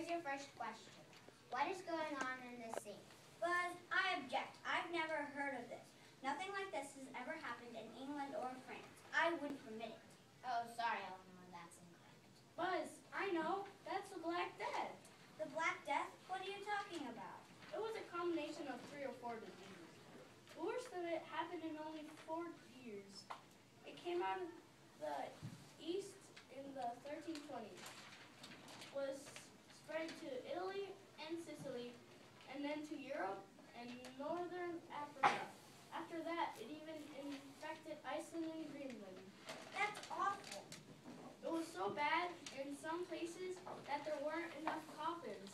your first question. What is going on in this scene? Buzz, I object. I've never heard of this. Nothing like this has ever happened in England or France. I wouldn't permit it. Oh, sorry, Eleanor, that's incorrect. Buzz, I know. That's the Black Death. The Black Death? What are you talking about? It was a combination of 3 or 4 diseases. The worst of it happened in only 4 years. It came out of the east in the 1320s. Was spread to Italy and Sicily, and then to Europe and northern Africa. After that, it even infected Iceland and Greenland. That's awful. It was so bad in some places that there weren't enough coffins.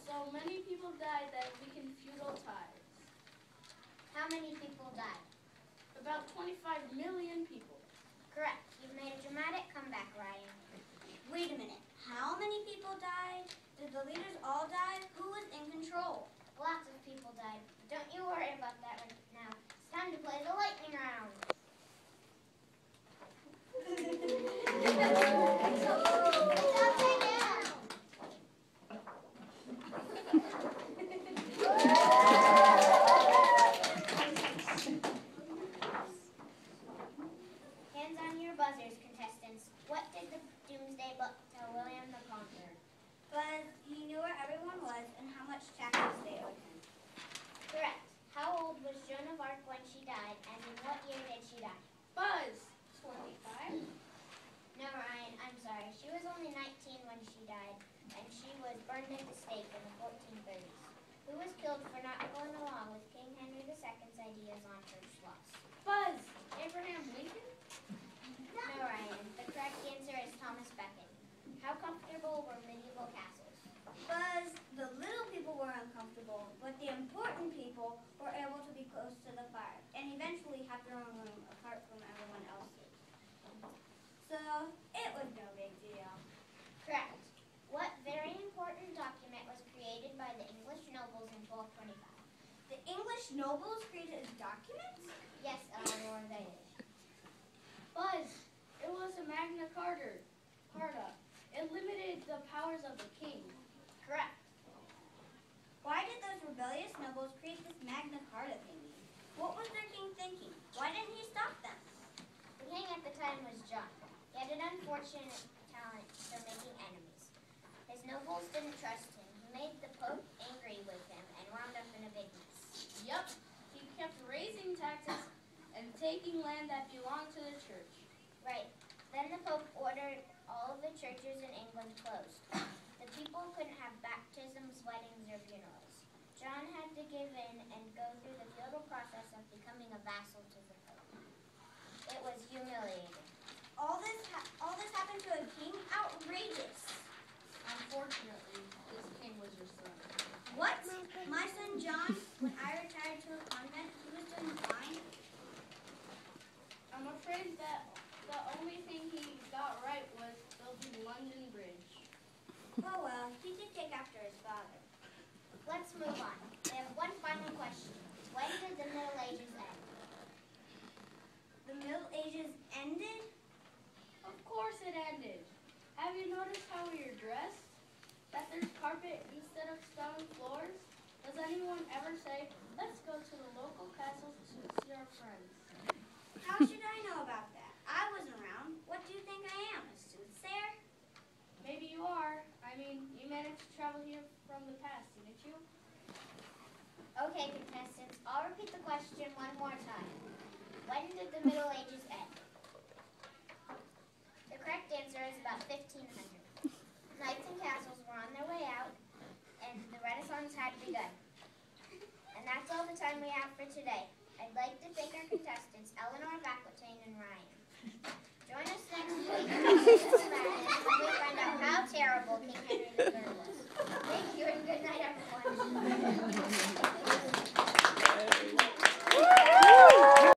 So many people died that it weakened feudal ties. How many people died? About 25 million people. Correct. You've made a dramatic comeback, Ryan. Wait a minute. How many people died? Did the leaders all die? Who was in control? Lots of people died. Don't you worry about that right now. It's time to play the lightning round. Upside down. Hands on your buzzers, contestants. What did the Doomsday Book tell William the Conqueror? Buzz, he knew where everyone was and how much taxes they owed him. Correct. How old was Joan of Arc when she died, and in what year did she die? Buzz, 25. No, Ryan, I'm sorry. She was only 19 when she died, and she was burned at the stake in the 1430s. Who was killed for not going along with King Henry II's ideas on church laws? Buzz, Abraham Lincoln? No, Ryan. The correct answer is Thomas Becket. How comfortable were medieval castles? Buzz, the little people were uncomfortable, but the important people were able to be close to the fire and eventually have their own room apart from everyone else's. So, it was no big deal. Correct. What very important document was created by the English nobles in 1225? The English nobles created a document? Yes, Eleanor, they did. Buzz, it was a Magna Carta. It limited the powers of the king. Correct. Why did those rebellious nobles create this Magna Carta thingy? What was their king thinking? Why didn't he stop them? The king at the time was John. He had an unfortunate talent for making enemies. His nobles didn't trust him. He made the Pope angry with him and wound up in a big mess. Yup, he kept raising taxes and taking land that belonged to the church. Right. Then the Pope ordered all of the churches in England closed. The people couldn't have baptisms, weddings, or funerals. John had to give in and go through the feudal process of becoming a vassal to the Pope. It was humiliating. All this happened to a king? Outrageous. Unfortunately, this king was your son. What? My son John, when I retired to a convent, he was doing fine? I'm afraid that the only thing he got right was building London Bridge. Oh well, he did take after his father. Let's move on. We have one final question. When did the Middle Ages end? The Middle Ages ended? Of course it ended. Have you noticed how we are dressed? That there's carpet instead of stone floors? Does anyone ever say, let's go to the local castle to see our friends? How should I know about that? I wasn't around. What do you think I am, a soothsayer? Maybe you are. I mean, you managed to travel here from the past, didn't you? Okay, contestants, I'll repeat the question one more time. When did the Middle Ages end? The correct answer is about 1500. Knights and castles were on their way out, and the Renaissance had begun. And that's all the time we have for today. I'd like to thank our contestants, Eleanor, Vaklatane, and Ryan. Join us next week when we find out how terrible King Henry III was. Thank you, and good night, everyone.